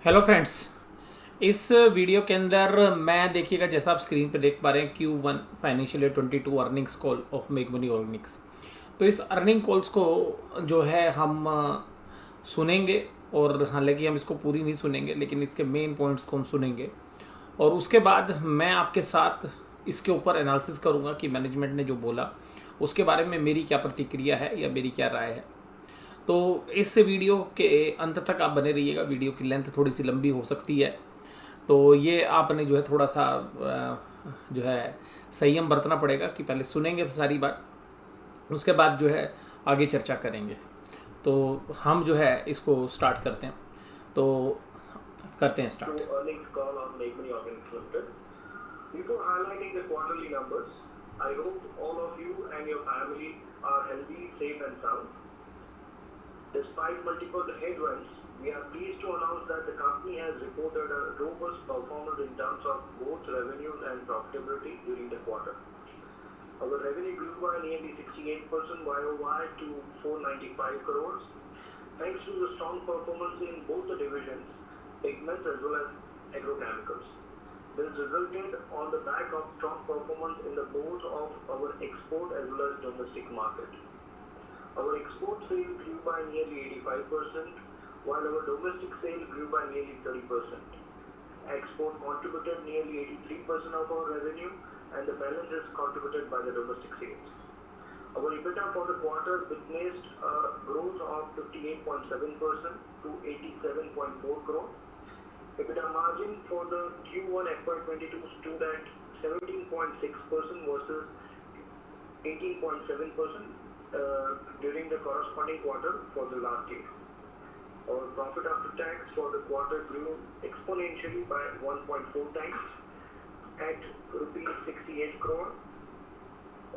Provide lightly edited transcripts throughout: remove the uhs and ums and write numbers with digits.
Hello friends. इस video के अंदर मैं देखिएगा जैसा आप स्क्रीन पे देख पा रहे हैं Q1 financial year 22 earnings call of make money Organics. तो इस अर्निंग कॉल्स को जो है हम सुनेंगे, और हालांकि हम इसको पूरी नहीं सुनेंगे लेकिन इसके मेन पॉइंट्स को हम सुनेंगे, और उसके बाद मैं आपके साथ इसके ऊपर एनालिसिस करूंगा कि मैनेजमेंट ने जो बोला उसके बारे में मेरी क्या प्रतिक्रिया है या मेरी क्या राय है। तो इस वीडियो के अंत तक आप बने रहिएगा। वीडियो की लेंथ थोड़ी सी लंबी हो सकती है, तो ये आपने जो है थोड़ा सा जो है संयम बरतना पड़ेगा कि पहले सुनेंगे सारी बात, उसके बाद जो है आगे चर्चा करेंगे। तो हम जो है इसको स्टार्ट करते हैं, तो करते हैं start. To earnings call on Make Money Organics Limited. Before highlighting the quarterly numbers, I hope all of you and your family are healthy, safe, and sound. Despite multiple headwinds, we are pleased to announce that the company has reported a robust performance in terms of both revenues and profitability during the quarter. Our revenue grew by nearly 68% YOY to 495 crores, thanks to the strong performance in both the divisions, pigments as well as agrochemicals. This resulted on the back of strong performance in the both of our export as well as domestic market. Our export sales grew by nearly 85%, while our domestic sales grew by nearly 30%. Export contributed nearly 83% of our revenue, and the balance is contributed by the domestic sales. Our EBITDA for the quarter witnessed a growth of 58.7% to 87.4 crore. EBITDA margin for the Q1 FY22 stood at 17.6% versus 18.7% during the corresponding quarter for the last year. Our profit after tax for the quarter grew exponentially by 1.4 times at rupees 68 crore,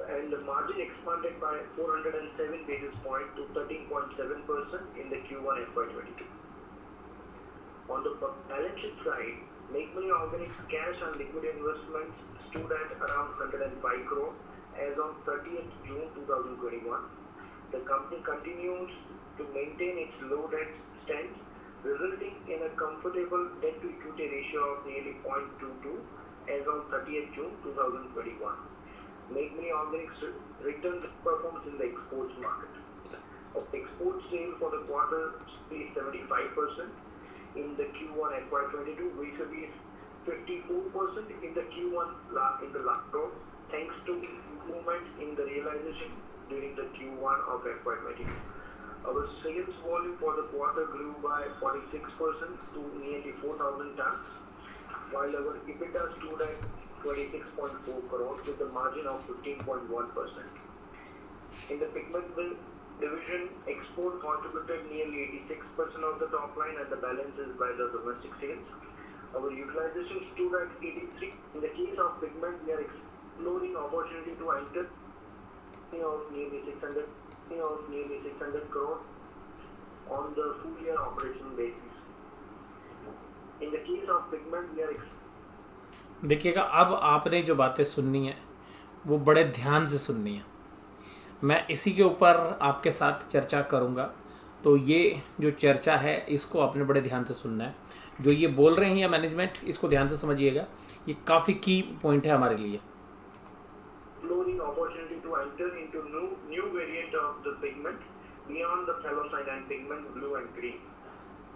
and the margin expanded by 407 basis points to 13.7% in the Q1 FY22. On the balance sheet side, Make Money Organics cash and liquid investments stood at around 105 crore as of 30th June 2021. The company continues to maintain its low debt stance, resulting in a comfortable debt to equity ratio of nearly 0.22 as of 30th June 2021. Make Money Organics returned performance in the exports market. Of export sale for the quarter is 75% in the Q1 FY22, vis-a-vis 54% in the Q1 in the last year, thanks to improvement in the realization during the Q1 of FY22. Our sales volume for the quarter grew by 46% to nearly 4,000 tons, while our EBITDA stood at 26.4 crores with a margin of 15.1%. In the pigment division, export contributed nearly 86% of the top line, and the balance is by the domestic sales. Our utilization stood at 83. In the case of pigment, we are exploring opportunity to enter of nearly 600 crore on the full year operation basis. In the case of pigment, we are देखिएगा, अब आपने जो बातें सुननी है वो बड़े ध्यान से सुननी है। मैं इसी के ऊपर आपके साथ चर्चा करूंगा, तो ये जो चर्चा है इसको आपने बड़े ध्यान से सुनना है। जो ये बोल रहे हैं या मैनेजमेंट, इसको ध्यान से समझिएगा, ये काफ़ी की पॉइंट है हमारे लिए। exploring opportunity to enter into new variant of the pigment beyond the phthalocyanine pigment blue and green.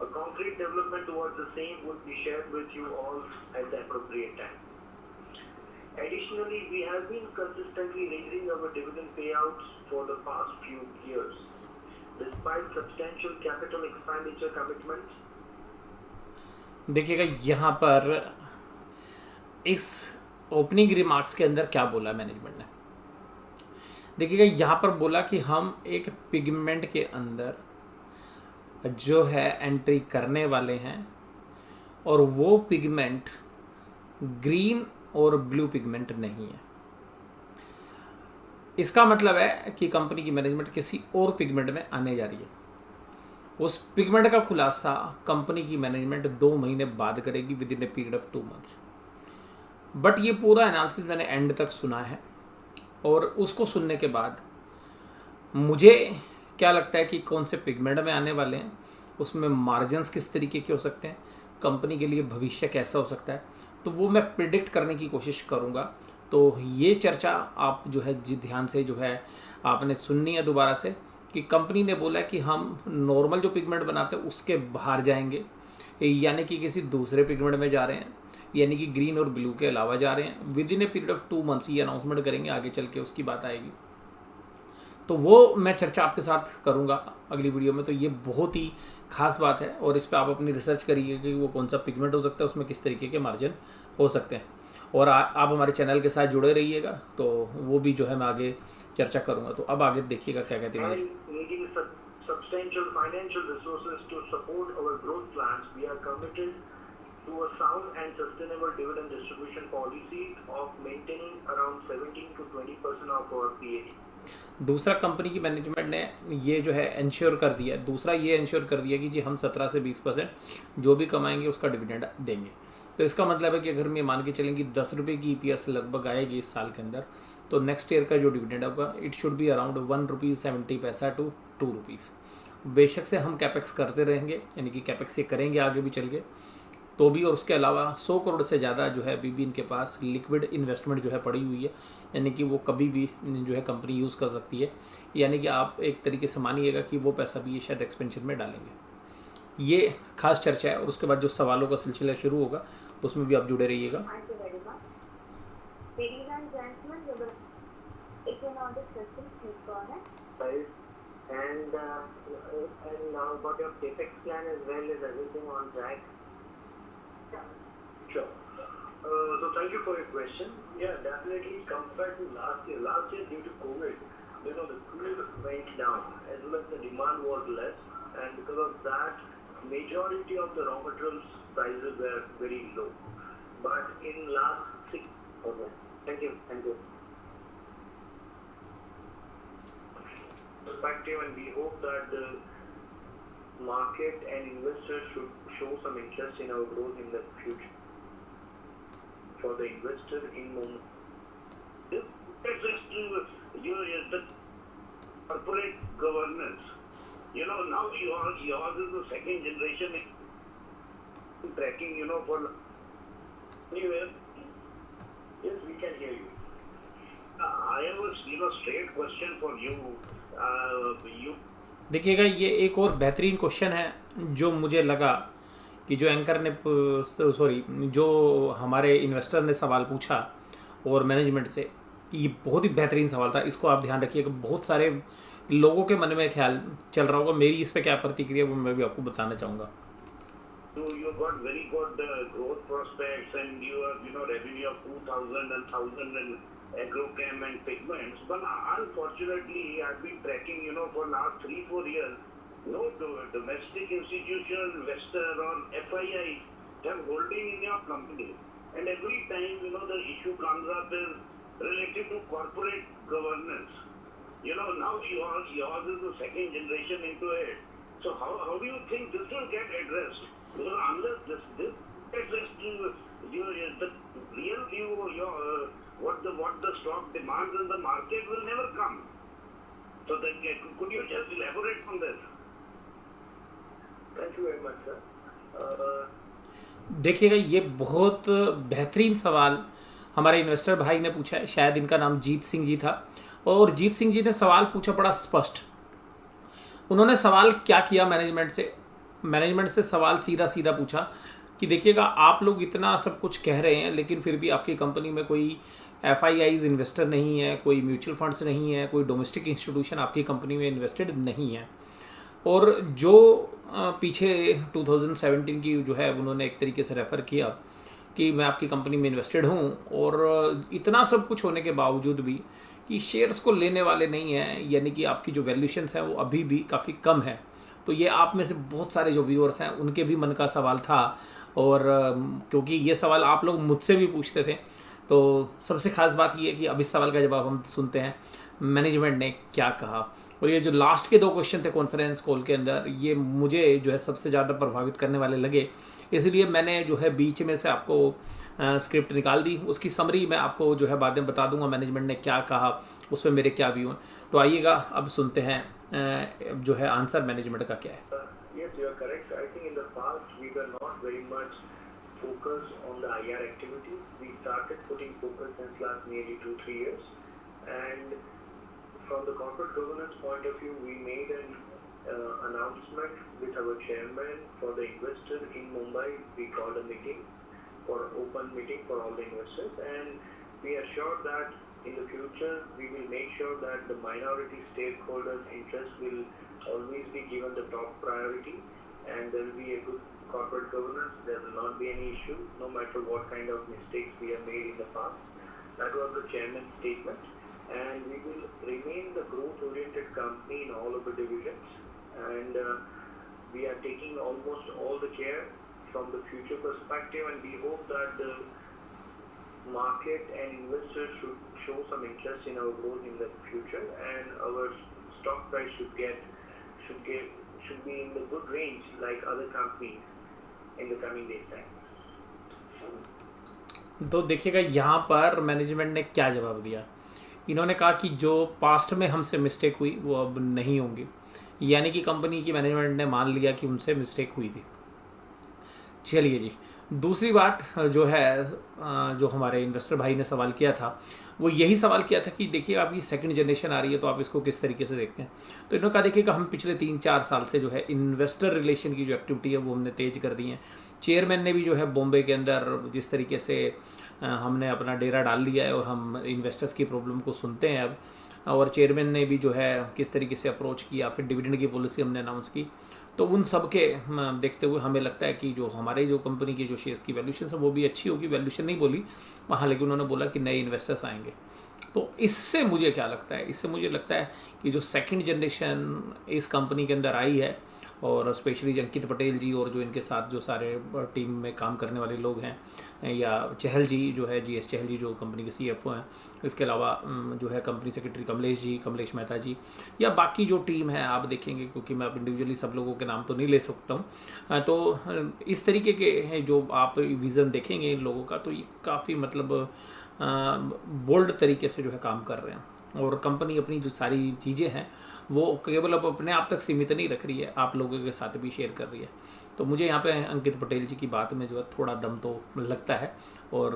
A concrete development towards the same would be shared with you all at the appropriate time. Additionally, we have been consistently raising our dividend payouts for the past few years, despite substantial capital expenditure commitments. देखिएगा यहाँ पर इस opening remarks के अंदर क्या बोला management ने। देखिएगा यहाँ पर बोला कि हम एक पिगमेंट के अंदर जो है एंट्री करने वाले हैं, और वो पिगमेंट ग्रीन और ब्लू पिगमेंट नहीं है। इसका मतलब है कि कंपनी की मैनेजमेंट किसी और पिगमेंट में आने जा रही है। उस पिगमेंट का खुलासा कंपनी की मैनेजमेंट 2 महीने बाद करेगी, with in a period of 2 months. But ये पूरा एनालिसिस मैंने एंड तक सुना है, और उसको सुनने के बाद मुझे क्या लगता है कि कौन से पिगमेंट में आने वाले हैं, उसमें मार्जिन्स किस तरीके के हो सकते हैं, कंपनी के लिए भविष्य कैसा हो सकता है, तो वो मैं प्रिडिक्ट करने की कोशिश करूँगा। तो ये चर्चा आप जो है जी ध्यान से जो है आपने सुननी है दोबारा से, कि कंपनी ने बोला कि हम नॉर्मल जो पिगमेंट बनाते हैं उसके बाहर जाएंगे, यानी कि किसी दूसरे पिगमेंट में जा रहे हैं, यानी कि ग्रीन और ब्लू के अलावा जा रहे हैं। With in a period of 2 months ये अनाउंसमेंट करेंगे, आगे चल के उसकी बात आएगी। तो वो मैं चर्चा आपके साथ करूँगा अगली वीडियो में। तो ये बहुत ही खास बात है और इस पर आप अपनी रिसर्च करिए कि वो कौन सा पिगमेंट हो सकता है, उसमें किस तरीके के मार्जिन हो सकते हैं। और आप हमारे चैनल के साथ जुड़े रहिएगा, तो वो भी जो है मैं आगे चर्चा करूँगा। तो अब आगे देखिएगा क्या कहती है। Needing substantial financial resources to support our growth plans, we are committed to a sound and sustainable dividend distribution policy of maintaining around 17 to 20% of our PAT. दूसरा, कंपनी की मैनेजमेंट ने ये जो है इंश्योर कर दिया, दूसरा ये इंश्योर कर दिया कि जी हम 17 से 20% जो भी कमाएंगे उसका डिविडेंड देंगे। तो इसका मतलब है कि अगर मैं मान के चलें कि 10 रुपये की EPS लगभग आएगी इस साल के अंदर, तो नेक्स्ट ईयर का जो डिविडेंड होगा it should be around 1.70 rupees to 2 rupees. बेशक से हम कैपेक्स करते रहेंगे, यानी कि कैपेक्स ये करेंगे आगे भी चल के तो भी, और उसके अलावा 100 करोड़ से ज़्यादा जो है अभी भी इनके पास लिक्विड इन्वेस्टमेंट जो है पड़ी हुई है, यानी कि वो कभी भी जो है कंपनी यूज़ कर सकती है। यानी कि आप एक तरीके से मानिएगा कि वो पैसा भी ये शायद एक्सपेंशन में डालेंगे। ये खास चर्चा है और उसके बाद जो सवालों का सिलसिला शुरू होगा उसमें भी आप जुड़े रहिएगा। And now about your capex plan as well, is everything on track? Sure. So thank you for your question. Yeah, definitely compared to last year. Last year due to COVID, the crude went down as well as the demand was less, and because of that, majority of the raw materials prices were very low. But in last 6, okay. Thank you. Perspective, and we hope that the market and investors should show some interest in our growth in the future. For the investor in moment, it's just the corporate governance. Now yours is the second generation in tracking. For anywhere. Yes, we can hear you. I have a straight question for you. देखिएगा, ये एक और बेहतरीन question है जो मुझे लगा कि जो एंकर ने जो हमारे इन्वेस्टर ने सवाल पूछा और मैनेजमेंट से, ये बहुत ही बेहतरीन सवाल था। इसको आप ध्यान रखिएगा, बहुत सारे लोगों के मन में ख्याल चल रहा होगा। मेरी इस पे क्या प्रतिक्रिया वो मैं भी आपको बताना चाहूँगा। You got very good growth prospects, and you have revenue of 2,000 and 1,000 and agrochem and pigments, but unfortunately I've been tracking for last 3-4 years, no domestic institutional investor or FII have holding in your company, and every time the issue comes up is related to corporate governance. Now yours is the second generation into it, so how do you think this will get addressed? Because unless this addressed the real view what the stock demands in the market will never come. So then, could you just elaborate on this? Thank you very much, sir. देखिएगा, ये बहुत बेहतरीन सवाल हमारे investor भाई ने पूछा है। शायद इनका नाम जीत सिंह जी था, और जीत सिंह जी ने सवाल पूछा बड़ा स्पष्ट। उन्होंने सवाल क्या किया मैनेजमेंट से सवाल सीधा पूछा कि देखिएगा, आप लोग इतना सब कुछ कह रहे हैं, लेकिन फिर भी आपकी कंपनी में कोई FIIs इन्वेस्टर नहीं है, कोई म्यूचुअल फंड्स नहीं है, कोई डोमेस्टिक इंस्टीट्यूशन आपकी कंपनी में इन्वेस्टेड नहीं है। और जो पीछे 2017 की जो है उन्होंने एक तरीके से रेफ़र किया कि मैं आपकी कंपनी में इन्वेस्टेड हूँ, और इतना सब कुछ होने के बावजूद भी कि शेयर्स को लेने वाले नहीं हैं, यानी कि आपकी जो वैल्यूशंस हैं वो अभी भी काफ़ी कम है। तो ये आप में से बहुत सारे जो व्यूअर्स हैं उनके भी मन का सवाल था, और क्योंकि ये सवाल आप लोग मुझसे भी पूछते थे, तो सबसे ख़ास बात ये है कि अब इस सवाल का जवाब हम सुनते हैं मैनेजमेंट ने क्या कहा। और ये जो लास्ट के 2 क्वेश्चन थे कॉन्फ्रेंस कॉल के अंदर, ये मुझे जो है सबसे ज़्यादा प्रभावित करने वाले लगे, इसलिए मैंने जो है बीच में से आपको स्क्रिप्ट निकाल दी। उसकी समरी मैं आपको जो है बाद में बता दूंगा मैनेजमेंट ने क्या कहा, उसमें मेरे क्या व्यू हैं। तो आइएगा अब सुनते हैं जो है आंसर मैनेजमेंट का क्या है। Yes, you are correct. I think in the past we were not very much much focus on the IR activities. We started putting focus since last nearly 2-3 years, and from the corporate governance point of view, we made an announcement with our chairman for the investors in Mumbai. We called a meeting for open meeting for all the investors, and we assured that in the future we will make sure that the minority stakeholders' interest will always be given the top priority, and there will be a good corporate governance. There will not be any issue, no matter what kind of mistakes we have made in the past. That was the chairman's statement, and we will remain the growth-oriented company in all of the divisions, and we are taking almost all the care from the future perspective, and we hope that the market and investors should show some interest in our growth in the future, and our stock price should be in the good range like other companies in the coming days time. तो देखिएगा यहाँ पर management ने क्या जवाब दिया। इन्होंने कहा कि जो पास्ट में हमसे मिस्टेक हुई वो अब नहीं होंगी, यानी कि कंपनी की मैनेजमेंट ने मान लिया कि उनसे मिस्टेक हुई थी। चलिए जी, दूसरी बात जो है, जो हमारे इन्वेस्टर भाई ने सवाल किया था वो यही सवाल किया था कि देखिए आपकी सेकंड जनरेशन आ रही है तो आप इसको किस तरीके से देखते हैं। तो इन्होंने कहा देखिएगा हम पिछले 3-4 साल से जो है इन्वेस्टर रिलेशन की जो एक्टिविटी है वो हमने तेज़ कर दी है। चेयरमैन ने भी जो है बॉम्बे के अंदर जिस तरीके से हमने अपना डेरा डाल लिया है और हम इन्वेस्टर्स की प्रॉब्लम को सुनते हैं अब, और चेयरमैन ने भी जो है किस तरीके से अप्रोच किया, फिर डिविडेंड की पॉलिसी हमने अनाउंस की, तो उन सब के देखते हुए हमें लगता है कि जो हमारे जो कंपनी की जो शेयर्स की वैल्यूशन है वो भी अच्छी होगी। वैल्यूशन नहीं बोली वहाँ, लेकिन उन्होंने बोला कि नए इन्वेस्टर्स आएंगे। तो इससे मुझे क्या लगता है, इससे मुझे लगता है कि जो सेकंड जनरेशन इस कंपनी के अंदर आई है, और स्पेशली अंकित पटेल जी और जो इनके साथ जो सारे टीम में काम करने वाले लोग हैं, या चहल जी जो है GS चहल जी जो कंपनी के CFO हैं, इसके अलावा जो है कंपनी सेक्रेटरी कमलेश मेहता जी, या बाकी जो टीम है आप देखेंगे, क्योंकि मैं अब इंडिविजुअली सब लोगों के नाम तो नहीं ले सकता हूँ। तो इस तरीके के हैं जो आप विज़न देखेंगे इन लोगों का, तो ये काफ़ी मतलब बोल्ड तरीके से जो है काम कर रहे हैं, और कंपनी अपनी जो सारी चीज़ें हैं वो केवल अब अपने आप तक सीमित नहीं रख रही है, आप लोगों के साथ भी शेयर कर रही है। तो मुझे यहाँ पे अंकित पटेल जी की बात में जो है थोड़ा दम तो लगता है, और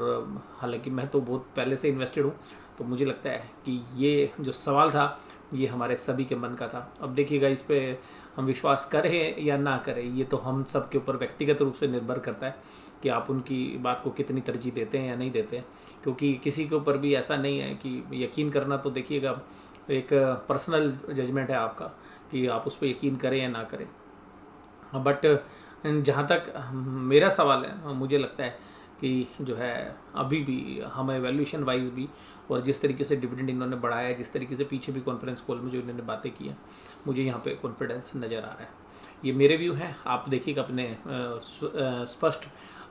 हालांकि मैं तो बहुत पहले से इन्वेस्टेड हूँ, तो मुझे लगता है कि ये जो सवाल था ये हमारे सभी के मन का था। अब देखिएगा इस पर हम विश्वास करें या ना करें, ये तो हम सब के ऊपर व्यक्तिगत रूप से निर्भर करता है कि आप उनकी बात को कितनी तरजीह देते हैं या नहीं देते हैं, क्योंकि किसी के ऊपर भी ऐसा नहीं है कि यकीन करना, तो देखिएगा एक पर्सनल जजमेंट है आपका कि आप उस पर यकीन करें या ना करें। बट जहाँ तक मेरा सवाल है, मुझे लगता है कि जो है अभी भी हमें वैल्यूएशन वाइज भी, और जिस तरीके से डिविडेंड इन्होंने बढ़ाया है, जिस तरीके से पीछे भी कॉन्फ्रेंस कॉल में जो इन्होंने बातें की हैं, मुझे यहाँ पे कॉन्फिडेंस नज़र आ रहा है। ये मेरे व्यू हैं, आप देखिएगा अपने स्पष्ट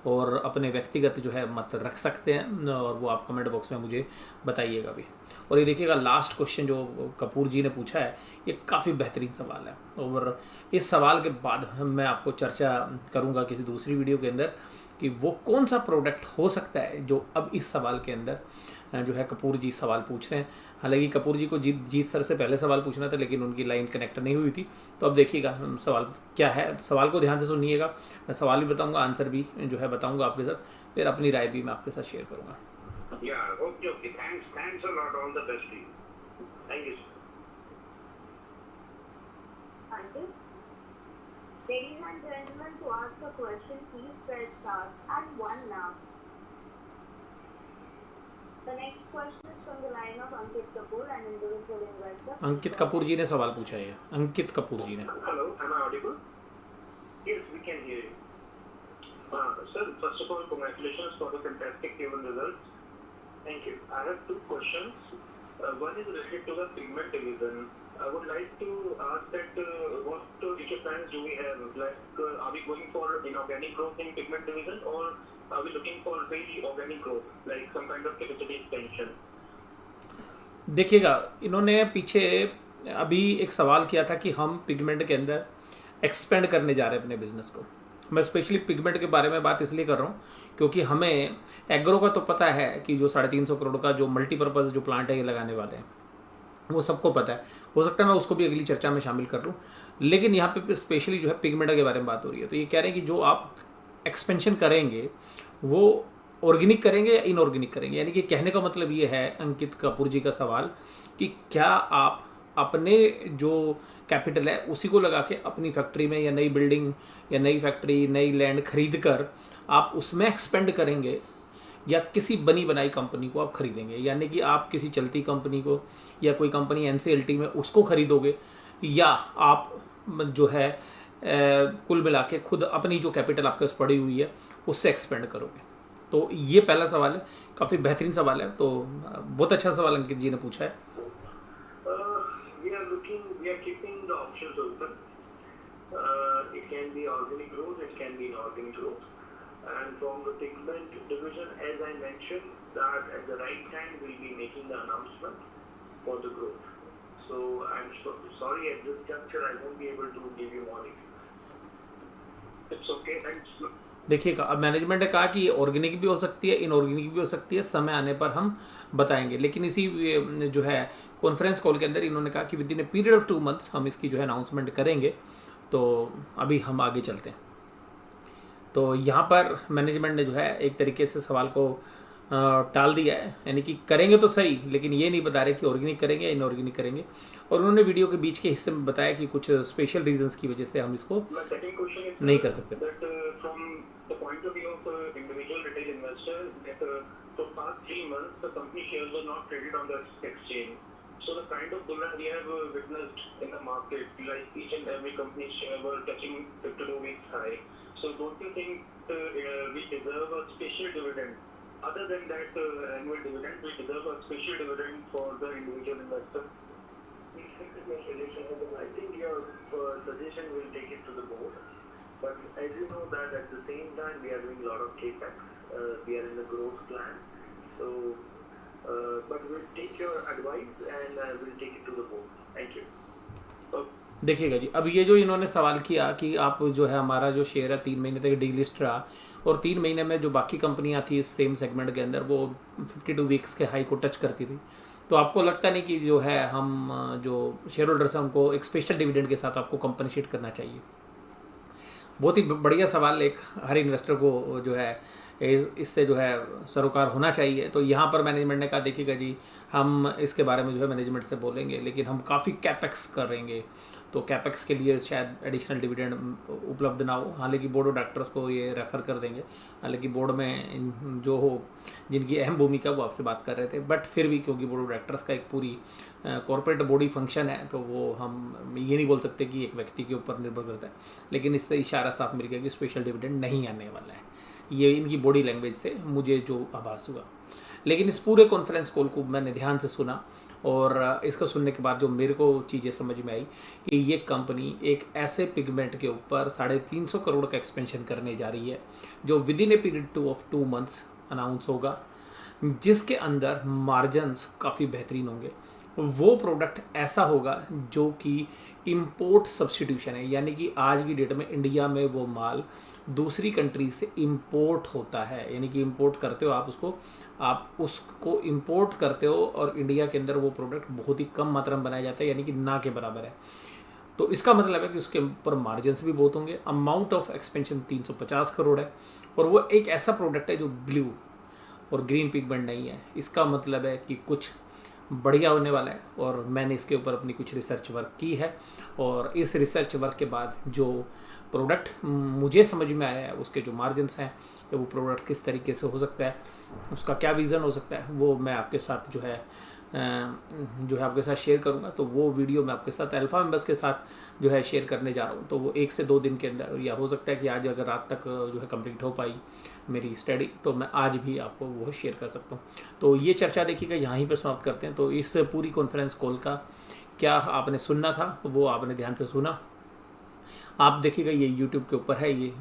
और अपने व्यक्तिगत जो है मत रख सकते हैं, और वो आप कमेंट बॉक्स में मुझे बताइएगा भी। और ये देखिएगा लास्ट क्वेश्चन जो कपूर जी ने पूछा है, ये काफ़ी बेहतरीन सवाल है, और इस सवाल के बाद मैं आपको चर्चा करूँगा किसी दूसरी वीडियो के अंदर कि वो कौन सा प्रोडक्ट हो सकता है जो अब इस सवाल के अंदर जो है कपूर जी सवाल पूछ रहे हैं। हालांकि कपूर जी को जीत सर से पहले सवाल पूछना था, लेकिन उनकी लाइन कनेक्ट नहीं हुई थी। तो अब देखिएगा सवाल क्या है, सवाल को ध्यान से सुनिएगा, मैं सवाल भी बताऊंगा, आंसर भी जो है बताऊंगा आपके साथ, फिर अपनी राय भी मैं आपके साथ शेयर करूँगा। Yeah, okay. Thanks a lot. All the best to you. Thank you. Thank you. Ladies and gentlemen, to ask a question, please press star and one now. The next question is from the line of Ankit Kapoor, an individual investor. अंकित कपूर जी ने सवाल पूछा है, अंकित कपूर जी ने। Hello, am I audible? Yes, we can hear you. Sir, first of all, congratulations for the fantastic Q1 results. Thank you. I have two questions. One is related to the pigment division. I would like to ask that what future plans do we have? Like, are we going for inorganic growth in pigment division, or are we looking for very organic growth, like some kind of capacity expansion? देखिएगा इन्होंने पीछे अभी एक सवाल किया था कि हम पिगमेंट के अंदर एक्सपेंड करने जा रहे हैं अपने बिजनेस को। मैं स्पेशली पिगमेंट के बारे में बात इसलिए कर रहा हूँ क्योंकि हमें एग्रो का तो पता है कि जो 350 करोड़ का जो मल्टीपर्पज़ जो प्लांट है ये लगाने वाले हैं, वो सबको पता है। हो सकता है मैं उसको भी अगली चर्चा में शामिल कर लूँ, लेकिन यहाँ पे स्पेशली जो है पिगमेंट के बारे में बात हो रही है। तो ये कह रहे हैं कि जो आप एक्सपेंशन करेंगे वो ऑर्गेनिक करेंगे या इनऑर्गेनिक करेंगे। यानी कि कहने का मतलब ये है अंकित कपूर जी का सवाल कि क्या आप अपने जो कैपिटल है उसी को लगा के अपनी फैक्ट्री में या नई बिल्डिंग या नई फैक्ट्री नई लैंड खरीद कर आप उसमें एक्सपेंड करेंगे या किसी बनी बनाई कंपनी को आप खरीदेंगे। यानी कि आप किसी चलती कंपनी को या कोई कंपनी एनसीएलटी में उसको खरीदोगे या आप जो है कुल मिला के खुद अपनी जो कैपिटल आपके पास पड़ी हुई है उससे एक्सपेंड करोगे। तो ये पहला सवाल है, काफ़ी बेहतरीन सवाल है। तो बहुत अच्छा सवाल अंकित जी ने पूछा है। We are keeping the options open. It can be organic growth, it can be inorganic growth. And from the pigment division, as I mentioned, that at the right time we'll be making the announcement for the growth. So I'm sorry at this juncture I won't be able to give you more details. It's okay. Thanks. देखिएगा, अब management ने कहा कि ये organic भी हो सकती है इनऑर्गेनिक भी हो सकती है, समय आने पर हम बताएंगे। लेकिन इसी जो है कॉन्फ्रेंस कॉल के अंदर इन्होंने कहा कि with in a period of 2 months हम इसकी जो है अनाउंसमेंट करेंगे। तो अभी हम आगे चलते हैं। तो यहाँ पर मैनेजमेंट ने जो है एक तरीके से सवाल को टाल दिया है, यानी कि करेंगे तो सही लेकिन ये नहीं बता रहे कि ऑर्गेनिक करेंगे या इनऑर्गेनिक करेंगे। और उन्होंने वीडियो के बीच के हिस्से में बताया कि कुछ स्पेशल रीजंस की वजह से हम इसको नहीं कर सकते। Point of view of individual retail investors, that for past 3 months the company shares were not traded on the exchange. So the kind of bull run we have witnessed in the market, like each and every company's share were touching 52 weeks high. So don't you think we deserve a special dividend? Other than that annual dividend, we deserve a special dividend for the individual investor. I think your suggestion will take it to the board. But as you know that at the same time we are doing a lot of capex, we are in the growth plan. So, but we'll take your advice and we'll take it to the board. Thank you. देखिएगा जी, अब ये जो इन्होंने सवाल किया कि आप जो है हमारा जो शेयर है 3 महीने तक डीलिस्ट रहा और 3 महीने में जो बाकी कंपनियां थी इस सेम सेगमेंट के अंदर वो 52 वीक्स के हाई को टच करती थी। तो आपको लगता नहीं कि जो है हम जो शेयर होल्डर्स हैं उनको एक स्पेशल डिविडेंड के साथ आपको कंपनसेट करना चाहिए? बहुत ही बढ़िया सवाल, एक हर इन्वेस्टर को जो है इससे जो है सरोकार होना चाहिए। तो यहाँ पर मैनेजमेंट ने कहा देखिएगा जी, हम इसके बारे में जो है मैनेजमेंट से बोलेंगे लेकिन हम काफ़ी कैपेक्स करेंगे। तो कैपेक्स के लिए शायद एडिशनल डिविडेंड उपलब्ध ना हो। हालांकि बोर्ड ऑफ डायरेक्टर्स को ये रेफ़र कर देंगे, हालांकि बोर्ड में जो हो जिनकी अहम भूमिका वो आपसे बात कर रहे थे, बट फिर भी क्योंकि बोर्ड ऑफ डायरेक्टर्स का एक पूरी कॉर्पोरेट बॉडी फंक्शन है तो वो हम ये नहीं बोल सकते कि एक व्यक्ति के ऊपर निर्भर करता है। लेकिन इससे इशारा साफ मिल गया कि स्पेशल डिविडेंड नहीं आने वाला है, ये इनकी बॉडी लैंग्वेज से मुझे जो आभास हुआ। लेकिन इस पूरे कॉन्फ्रेंस कॉल को मैंने ध्यान से सुना और इसका सुनने के बाद जो मेरे को चीज़ें समझ में आई कि ये कंपनी एक ऐसे पिगमेंट के ऊपर 350 करोड़ का एक्सपेंशन करने जा रही है जो with in a period of 2 months announce होगा, जिसके अंदर मार्जिन्स काफ़ी बेहतरीन होंगे। वो प्रोडक्ट ऐसा होगा जो कि इंपोर्ट सब्स्टिट्यूशन है, यानी कि आज की डेट में इंडिया में वो माल दूसरी कंट्री से इंपोर्ट होता है, यानी कि इंपोर्ट करते हो आप उसको इंपोर्ट करते हो और इंडिया के अंदर वो प्रोडक्ट बहुत ही कम मात्रा में बनाया जाता है, यानी कि ना के बराबर है। तो इसका मतलब है कि उसके ऊपर मार्जिन्स भी बहुत होंगे। अमाउंट ऑफ एक्सपेंशन 350 करोड़ है और वो एक ऐसा प्रोडक्ट है जो ब्लू और ग्रीन पिगमेंट नहीं है। इसका मतलब है कि कुछ बढ़िया होने वाला है और मैंने इसके ऊपर अपनी कुछ रिसर्च वर्क की है और इस रिसर्च वर्क के बाद जो प्रोडक्ट मुझे समझ में आया है उसके जो मार्जिन्स हैं या वो प्रोडक्ट किस तरीके से हो सकता है, उसका क्या विज़न हो सकता है, वो मैं आपके साथ जो है आपके साथ शेयर करूँगा। तो वो वीडियो मैं आपके साथ अल्फ़ा मेंबर्स के साथ जो है शेयर करने जा रहा हूँ। तो वो 1 से 2 दिन के अंदर, या हो सकता है कि आज अगर रात तक जो है कंप्लीट हो पाई मेरी स्टडी तो मैं आज भी आपको वो शेयर कर सकता हूँ। तो ये चर्चा देखिएगा यहीं पे समाप्त करते हैं। तो इस पूरी कॉन्फ्रेंस कॉल का क्या आपने सुनना था वो आपने ध्यान से सुना। आप देखिएगा ये यूट्यूब के ऊपर है ये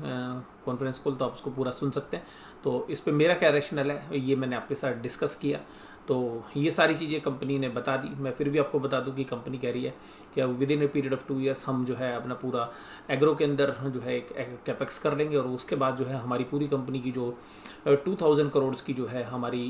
कॉन्फ्रेंस कॉल, तो आप उसको पूरा सुन सकते हैं। तो इस पे मेरा क्या रैशनल है ये मैंने आपके साथ डिस्कस किया। तो ये सारी चीज़ें कंपनी ने बता दी। मैं फिर भी आपको बता दूं कि कंपनी कह रही है कि with in a period of 2 years हम जो है अपना पूरा एग्रो के अंदर जो है एक कैपेक्स कर लेंगे और उसके बाद जो है हमारी पूरी कंपनी की जो 2000 करोड़ की जो है हमारी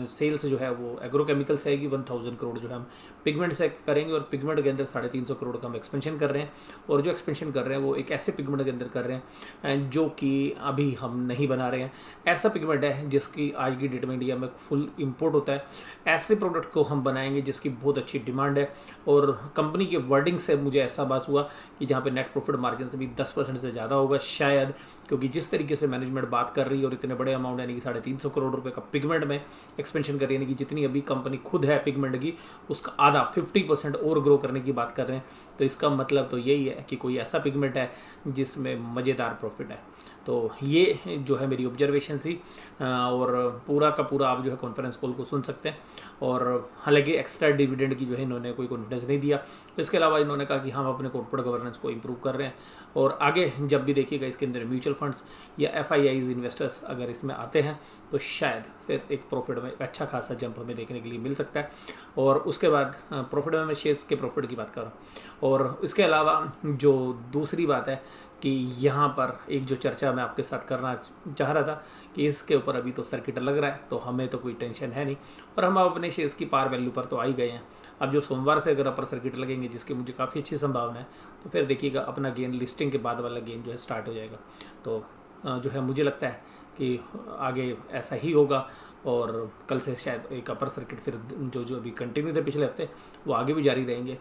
सेल्स जो है वो एग्रो केमिकल से आएगी। 1000 करोड़ जो है हम पिगमेंट से करेंगे और पिगमेंट के अंदर 350 करोड़ का हम एक्सपेंशन कर रहे हैं और जो एक्सपेंशन कर रहे हैं वो एक ऐसे पिगमेंट के अंदर कर रहे हैं जो कि अभी हम नहीं बना रहे हैं। ऐसा पिगमेंट है जिसकी आज की डेट में इंडिया में फुल इंपोर्ट होता है। ऐसे प्रोडक्ट को हम बनाएंगे जिसकी बहुत अच्छी डिमांड है, और कंपनी के वर्डिंग से मुझे ऐसा बात हुआ कि जहाँ पे नेट प्रॉफिट मार्जिन से भी 10% से ज़्यादा होगा शायद, क्योंकि जिस तरीके से मैनेजमेंट बात कर रही है और इतने बड़े अमाउंट यानी कि 350 करोड़ रुपए का पिगमेंट में एक्सपेंशन कर रही है, यानी कि जितनी अभी कंपनी खुद है पिगमेंट की उसका आधा 50% और ग्रो करने की बात कर रहे हैं। तो इसका मतलब तो यही है कि कोई ऐसा पिगमेंट है जिसमें मज़ेदार प्रॉफिट है। तो ये जो है मेरी ऑब्जर्वेशन थी, और पूरा का पूरा आप जो है कॉन्फ्रेंस कॉल को सुन सकते हैं। और हालांकि एक्स्ट्रा डिविडेंड की जो है इन्होंने कोई कॉन्फिडेंस नहीं दिया। इसके अलावा इन्होंने कहा कि हम अपने कॉर्पोरेट गवर्नेंस को इम्प्रूव कर रहे हैं, और आगे जब भी देखिएगा इसके अंदर म्यूचुअल फंड्स या FIIs इन्वेस्टर्स अगर इसमें आते हैं तो शायद फिर एक प्रॉफिट में अच्छा खासा जंप हमें देखने के लिए मिल सकता है। और उसके बाद प्रॉफिट में मैं शेयर्स के प्रॉफिट की बात कर रहा हूँ। और इसके अलावा जो दूसरी बात है कि यहाँ पर एक जो चर्चा मैं आपके साथ करना चाह रहा था कि इसके ऊपर अभी तो सर्किट लग रहा है, तो हमें तो कोई टेंशन है नहीं, और हम अपने शेयर्स की पार वैल्यू पर तो आ ही गए हैं। अब जो सोमवार से अगर अपर सर्किट लगेंगे जिसकी मुझे काफ़ी अच्छी संभावना है, तो फिर देखिएगा अपना गेन लिस्टिंग के बाद वाला गेन जो है स्टार्ट हो जाएगा। तो जो है मुझे लगता है कि आगे ऐसा ही होगा, और कल से शायद एक अपर सर्किट फिर जो अभी कंटिन्यू थे पिछले हफ्ते वो आगे भी जारी रहेंगे।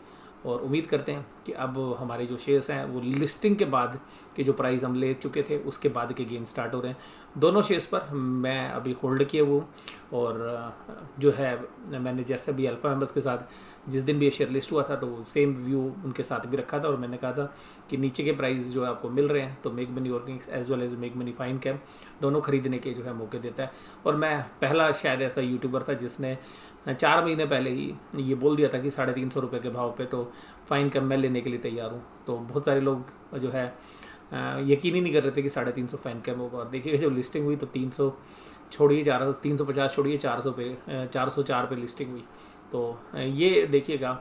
और उम्मीद करते हैं कि अब हमारे जो शेयर्स हैं वो लिस्टिंग के बाद के जो प्राइस हम ले चुके थे उसके बाद के गेन स्टार्ट हो रहे हैं। दोनों शेयर्स पर मैं अभी होल्ड किए हुए हूँ, और जो है मैंने जैसे भी अल्फा मेंबर्स के साथ जिस दिन भी ये शेयर लिस्ट हुआ था तो सेम व्यू उनके साथ भी रखा था, और मैंने कहा था कि नीचे के प्राइस जो है आपको मिल रहे हैं तो make money organics as well as make money fine cam दोनों खरीदने के जो है मौके देता है। और मैं पहला शायद ऐसा यूट्यूबर था जिसने 4 महीने पहले ही ये बोल दिया था कि 350 रुपये के भाव पे तो फाइन कैम मैं लेने के लिए तैयार हूँ। तो बहुत सारे लोग जो है यकीन ही नहीं कर रहे थे कि 350 फाइन कैम होगा, और देखिए जब लिस्टिंग हुई तो 300 छोड़िए 350 छोड़िए 400 पे 404 पे लिस्टिंग हुई। तो ये देखिएगा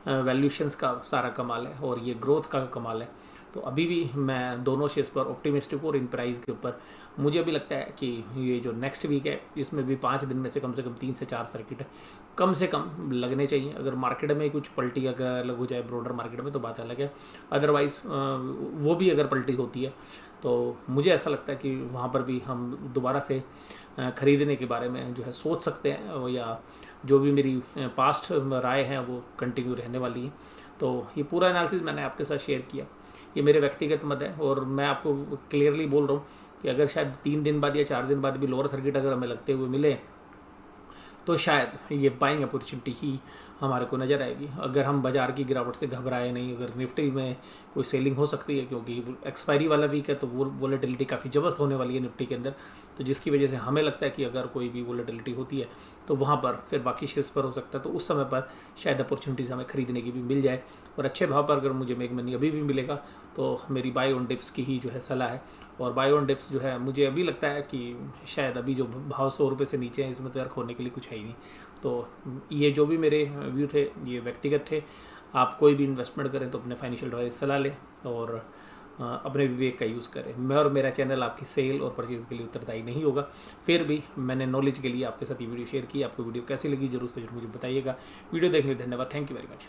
वैल्यूशंस का सारा कमाल है और ये ग्रोथ का कमाल है। तो अभी भी मैं दोनों शेयर्स पर ऑप्टिमिस्टिक हूँ और इन प्राइस के ऊपर मुझे भी लगता है कि ये जो नेक्स्ट वीक है इसमें भी 5 दिन में से कम 3 से 4 सर्किट कम से कम लगने चाहिए। अगर मार्केट में कुछ पलटी अगर अलग हो जाए ब्रॉडर मार्केट में तो बात अलग है, अदरवाइज़ वो भी अगर पलटी होती है तो मुझे ऐसा लगता है कि वहाँ पर भी हम दोबारा से ख़रीदने के बारे में जो है सोच सकते हैं, या जो भी मेरी पास्ट राय है वो कंटिन्यू रहने वाली है। तो ये पूरा एनालिसिस मैंने आपके साथ शेयर किया, ये मेरे व्यक्तिगत मत है, और मैं आपको क्लियरली बोल रहा हूँ कि अगर शायद 3 दिन बाद या 4 दिन बाद भी लोअर सर्किट अगर हमें लगते हुए मिले तो शायद ये बाइंग अपॉर्चुनिटी ही हमारे को नज़र आएगी। अगर हम बाज़ार की गिरावट से घबराए नहीं, अगर निफ्टी में कोई सेलिंग हो सकती है क्योंकि एक्सपायरी वाला वीक है तो वो वोलेटिलिटी काफ़ी ज़बरदस्त होने वाली है निफ्टी के अंदर, तो जिसकी वजह से हमें लगता है कि अगर कोई भी वोलेटिलिटी होती है तो वहाँ पर फिर बाकी शेयर्स पर हो सकता है, तो उस समय पर शायद अपॉर्चुनिटीज़ हमें खरीदने की भी मिल जाए। और अच्छे भाव पर अगर मुझे मेक मनी अभी भी मिलेगा तो मेरी बाय ऑन डिप्स की ही जो है सलाह है। और बाय ऑन डिप्स जो है मुझे अभी लगता है कि शायद अभी जो भाव 100 रुपये से नीचे हैं इसमें तो यार खोने के लिए कुछ है ही नहीं। तो ये जो भी मेरे व्यू थे ये व्यक्तिगत थे। आप कोई भी इन्वेस्टमेंट करें तो अपने फाइनेंशियल एडवाइस सलाह लें और अपने विवेक का यूज़ करें। मैं और मेरा चैनल आपकी सेल और परचेज़ के लिए उत्तरदायी नहीं होगा, फिर भी मैंने नॉलेज के लिए आपके साथ ये वीडियो शेयर की। आपको वीडियो कैसी लगी जरूर से जरूर मुझे बताइएगा। वीडियो देखने के लिए धन्यवाद। Thank you very much.